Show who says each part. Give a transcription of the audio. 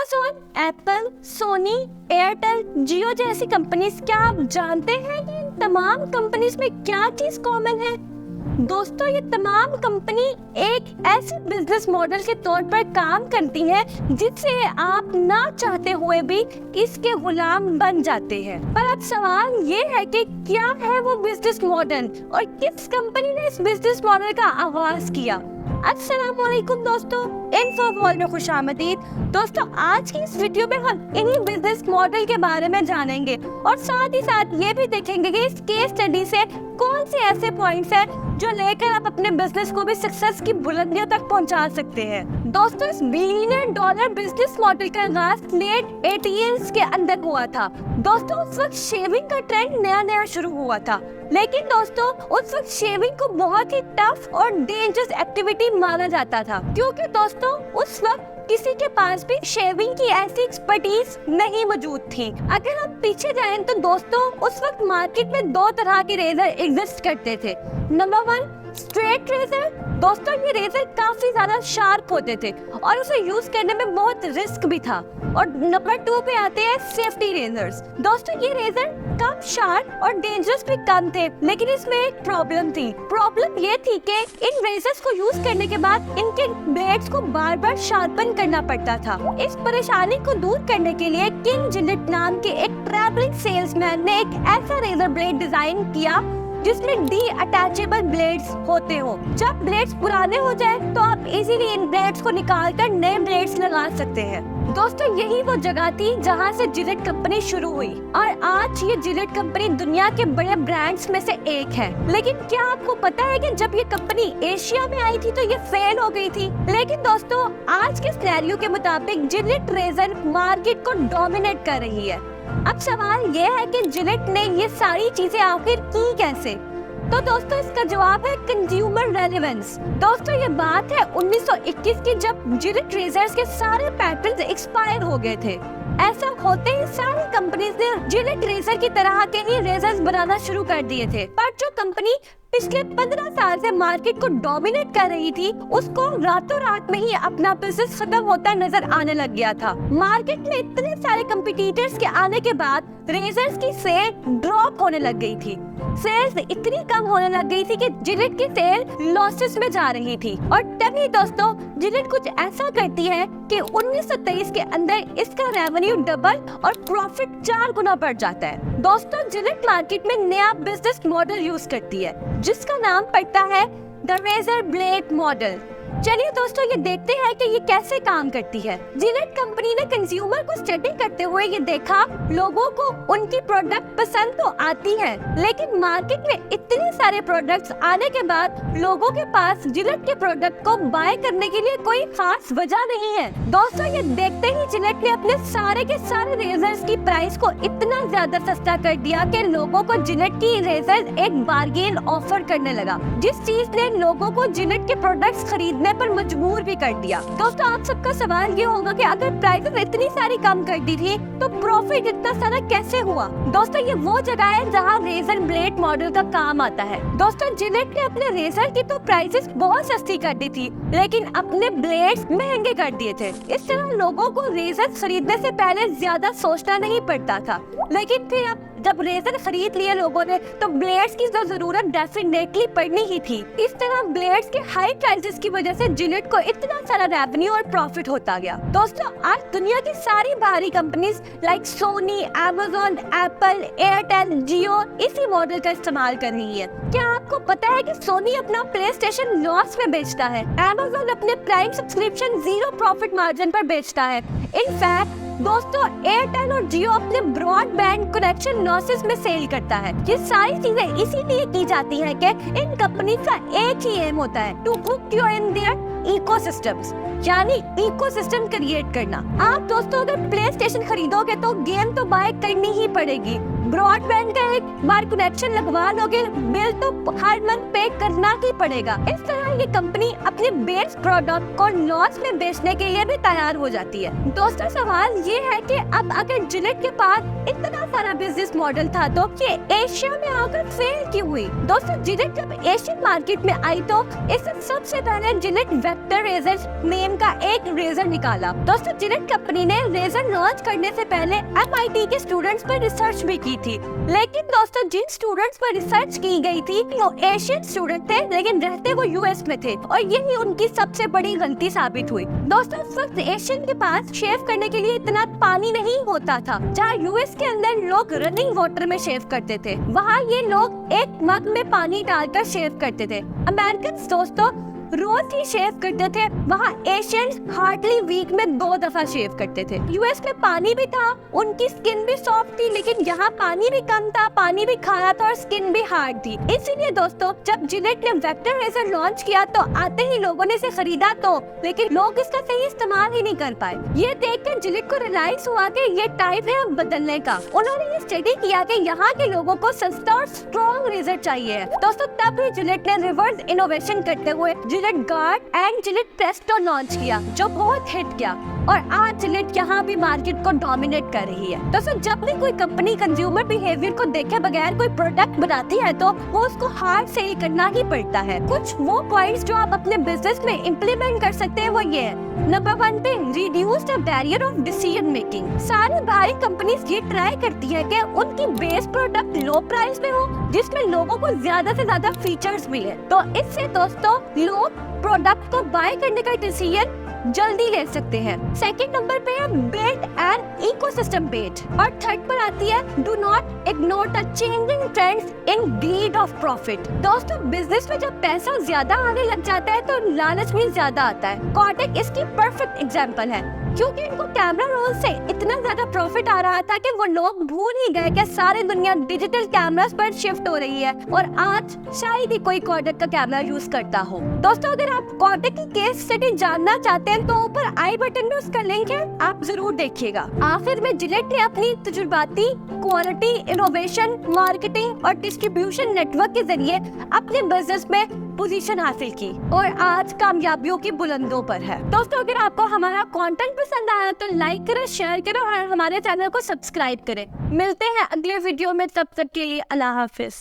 Speaker 1: Amazon, Apple, Soni, Airtel, जियो जैसी companies, क्या आप जानते हैं कि इन तमाम कंपनीज में क्या चीज कॉमन है? दोस्तों, ये तमाम कंपनी एक ऐसे बिजनेस मॉडल के तौर पर काम करती है जिससे आप ना चाहते हुए भी इसके गुलाम बन जाते हैं। पर अब सवाल ये है कि क्या है वो बिजनेस मॉडल और किस कंपनी ने इस बिजनेस मॉडल का आगाज किया? अस्सलामुअलैकुम दोस्तों, इन्फोवॉल में खुशामदीद। दोस्तों, आज की इस वीडियो में हम इन्हीं बिजनेस मॉडल के बारे में जानेंगे और साथ ही साथ ये भी देखेंगे कि इस केस स्टडी से कौन से ऐसे पॉइंट्स हैं जो लेकर आप अपने बिजनेस को भी सक्सेस की बुलंदियों तक पहुंचा सकते हैं। दोस्तों, इस बिलियन डॉलर बिजनेस मॉडल का आगाज लेट 80s के अंदर हुआ था। दोस्तों, उस वक्त शेविंग का ट्रेंड नया शुरू हुआ था, लेकिन दोस्तों उस वक्त शेविंग को बहुत ही टफ और डेंजरस एक्टिविटी माना जाता था, क्योंकि दोस्तों उस वक्त किसी के पास भी शेविंग की ऐसी एक्सपर्टीज नहीं मौजूद थी। अगर हम पीछे जाएं तो दोस्तों उस वक्त मार्केट में दो तरह के रेजर एग्जिस्ट करते थे। Number 1, straight razor. दोस्तों, ये रेजर काफी ज्यादा शार्प होते थे और उसे यूज करने में बहुत रिस्क भी था। और नंबर 2 पे आते हैं सेफ्टी रेजर्स। दोस्तों, ये रेजर कम शार्प और डेंजरस भी कम थे, लेकिन इसमें एक प्रॉब्लम थी। प्रॉब्लम ये थी कि इन रेजर्स को यूज करने के बाद इनके ब्लेड्स को बार बार शार्पन करना पड़ता था। इस परेशानी को दूर करने के लिए किंग जिलेट नाम के एक ट्रैवलिंग सेल्समैन ने एक ऐसा रेजर ब्लेड डिजाइन किया जिसमें डी अटैचेबल ब्लेड्स होते हो। जब ब्लेड्स पुराने हो जाए तो आप इजीली इन ब्लेड्स को निकालकर नए ब्लेड्स लगा सकते हैं। दोस्तों, यही वो जगह थी जहां से जिलेट कंपनी शुरू हुई और आज ये जिलेट कंपनी दुनिया के बड़े ब्रांड्स में से एक है। लेकिन क्या आपको पता है कि जब ये कंपनी एशिया में आई थी तो ये फेल हो गई थी। लेकिन दोस्तों, आज के सिनेरियो के मुताबिक जिलेट रेजर मार्केट को डोमिनेट कर रही है। अब सवाल ये है कि जिलेट ने ये सारी चीजें आखिर की कैसे? तो दोस्तों, इसका जवाब है कंज्यूमर रेलेवेंस। दोस्तों, ये बात है 1921 की, जब जिलेट रेजर्स के सारे पैटर्न्स एक्सपायर हो गए थे। ऐसा होते ही सारी कंपनीज ने जिलेट रेजर की तरह के ही रेजर्स बनाना शुरू कर दिए थे। पर जो कंपनी पिछले 15 साल से मार्केट को डोमिनेट कर रही थी, उसको रातों रात में ही अपना बिजनेस खत्म होता नजर आने लग गया था। मार्केट में इतने सारे कंपटीटर्स के आने के बाद रेजर्स की सेल ड्रॉप होने लग गई थी। सेल्स इतनी कम होने लग गई थी कि जिलेट की सेल लॉसेस में जा रही थी। और तभी दोस्तों जिलेट कुछ ऐसा करती है कि 1923 के अंदर इसका रेवेन्यू डबल और प्रॉफिट 4 गुना बढ़ जाता है। दोस्तों, जिलेट मार्केट में नया बिजनेस मॉडल यूज करती है जिसका नाम पड़ता है द रेजर ब्लेड मॉडल। चलिए दोस्तों, ये देखते हैं कि ये कैसे काम करती है। जिलेट कंपनी ने कंज्यूमर को स्टडी करते हुए ये देखा, लोगों को उनकी प्रोडक्ट पसंद तो आती है, लेकिन मार्केट में इतने सारे प्रोडक्ट्स आने के बाद लोगों के पास जिलेट के प्रोडक्ट को बाय करने के लिए कोई खास वजह नहीं है। दोस्तों, ये देखते ही जिलेट ने अपने सारे के सारे रेजर्स की प्राइस को इतना ज्यादा सस्ता कर दिया कि लोगों को जिलेट की रेजर एक बार्गेन ऑफर करने लगा, जिस चीज ने लोगों को जिलेट के प्रोडक्ट्स खरीदने पर मजबूर भी कर दिया। दोस्तों, आप सबका सवाल ये होगा कि अगर प्राइसेस इतनी सारी कम कर दी थी तो प्रॉफिट इतना सारा कैसे हुआ? दोस्तों, ये वो जगह है जहां रेजर ब्लेड मॉडल का काम आता है। दोस्तों, जिलेट ने अपने रेजर की तो प्राइसेस बहुत सस्ती कर दी थी, लेकिन अपने ब्लेड्स महंगे कर दिए थे। इस तरह लोगों को रेजर खरीदने से पहले ज्यादा सोचना नहीं पड़ता था। लेकिन फिर अब जब रेजर खरीद लिए लोगों ने, तो ब्लेड्स की तो जरूरत डेफिनेटली पड़नी ही थी। इस तरह ब्लेड्स के हाई प्राइसेस की वजह से जिलेट को इतना सारा रेवेन्यू और प्रॉफिट होता गया। दोस्तों, आज दुनिया की सारी बाहरी companies like Sony, Amazon, Apple, Airtel, Jio इसी मॉडल का इस्तेमाल कर रही है। क्या आपको पता है कि सोनी अपना प्ले स्टेशन लॉस में बेचता है? अमेज़न अपने प्राइम सब्सक्रिप्शन 0 प्रॉफिट मार्जिन पर बेचता है। इनफैक्ट दोस्तों, एयरटेल और जियो अपने ब्रॉडबैंड कनेक्शन लॉसेस में सेल करता है। ये सारी चीजें इसीलिए की जाती है कि इन कंपनी का एक ही एम होता है, to hook you in their ecosystems, यानी इकोसिस्टम क्रिएट करना। आप दोस्तों अगर प्ले स्टेशन खरीदोगे तो गेम तो बाय करनी ही पड़ेगी, ब्रॉडबैंड का एक बार कनेक्शन लगवा लोगे, बिल तो हर मंथ पे करना ही पड़ेगा। इस तरह ये कंपनी अपने बेस प्रोडक्ट को लॉस में बेचने के लिए भी तैयार हो जाती है। दोस्तों सवाल ये है कि अब अगर जिलेट के पास इतना सारा बिजनेस मॉडल था तो ये एशिया में आकर फेल क्यों हुई? दोस्तों जिलेट जब एशियन मार्केट में आई तो इससे सबसे पहले जिलेट वेक्टर रेजर नेम का एक रेजर निकाला। दोस्तों जिलेट कंपनी ने रेजर लॉन्च करने से पहले MIT के स्टूडेंट्स पर रिसर्च भी की थी, लेकिन दोस्तों जिन स्टूडेंट्स पर रिसर्च की गई थी वो एशियन स्टूडेंट थे, लेकिन रहते वो US में थे और यही उनकी सबसे बड़ी गलती साबित हुई। दोस्तों उस वक्त एशियन के पास शेव करने के लिए इतना पानी नहीं होता था। जहाँ US के अंदर लोग रनिंग वाटर में शेव करते थे, वहाँ ये लोग एक मग में पानी डालकर शेव करते थे। अमेरिकन दोस्तों रोज ही शेव करते थे, वहाँ एशियन हार्डली वीक में 2 दफा शेव करते थे। US में पानी भी था, उनकी स्किन भी सॉफ्ट थी, लेकिन यहाँ पानी भी कम था, पानी भी खारा था और स्किन भी हार्ड थी। इसीलिए दोस्तों जब जिलेट ने वेक्टर रेजर लॉन्च किया तो आते ही लोगों ने इसे खरीदा तो, लेकिन लोग इसका सही इस्तेमाल ही नहीं कर पाए। ये देखकर जिलेट को रियलाइज हुआ कि ये टाइम है अब बदलने का। उन्होंने ये स्टडी किया कि यहाँ के लोगों को सस्ता और स्ट्रॉन्ग रेजर चाहिए। दोस्तों तब ही जिलेट ने रिवर्स इनोवेशन करते हुए Gillette guard and Gillette Presto launch किया, जो बहुत हिट किया और आज जिलेट यहाँ भी मार्केट को डोमिनेट कर रही है। दोस्तों जब भी कोई कंपनी कंज्यूमर बिहेवियर को देखे बगैर कोई प्रोडक्ट बनाती है तो वो उसको हार्ड सेल करना ही पड़ता है। कुछ वो पॉइंट्स जो आप अपने बिजनेस में इम्प्लीमेंट कर सकते हैं वो ये है। नंबर 1 पे reduce the barrier of decision making. सारी भारी कंपनीज ये ट्राई करती है कि उनकी बेस प्रोडक्ट लो प्राइस में हो जिसमें लोगों को ज्यादा से ज्यादा फीचर्स मिले, तो इससे दोस्तों लोग प्रोडक्ट को बाय करने का डिसीजन जल्दी ले सकते हैं। सेकंड नंबर पे है बिल्ड एन इकोसिस्टम बेस्ड और थर्ड पर आती है do not ignore the changing trends in greed of profit. दोस्तों बिजनेस में जब पैसा ज्यादा आने लग जाता है तो लालच भी ज्यादा आता है। कोटक इसकी परफेक्ट एग्जांपल है, क्योंकि इनको कैमरा रोल से इतना ज्यादा प्रॉफिट आ रहा था कि वो लोग भूल ही गए कि सारी दुनिया डिजिटल कैमरास पर शिफ्ट हो रही है और आज शायद ही कोई कोटक का कैमरा यूज करता हो। दोस्तों अगर आप कोटक की केस स्टडी जानना चाहते हैं तो ऊपर आई बटन में उसका लिंक है, आप जरूर देखिएगा। आखिर में जिलेट ने अपनी तजुर्बाती क्वालिटी, इनोवेशन, मार्केटिंग और डिस्ट्रीब्यूशन नेटवर्क के जरिए अपने बिजनेस में पोजीशन हासिल की और आज कामयाबियों की बुलंदों पर है। दोस्तों अगर आपको हमारा कंटेंट पसंद आया तो लाइक करें, शेयर करें और हमारे चैनल को सब्सक्राइब करें। मिलते हैं अगले वीडियो में, तब तक के लिए अल्लाह हाफिज।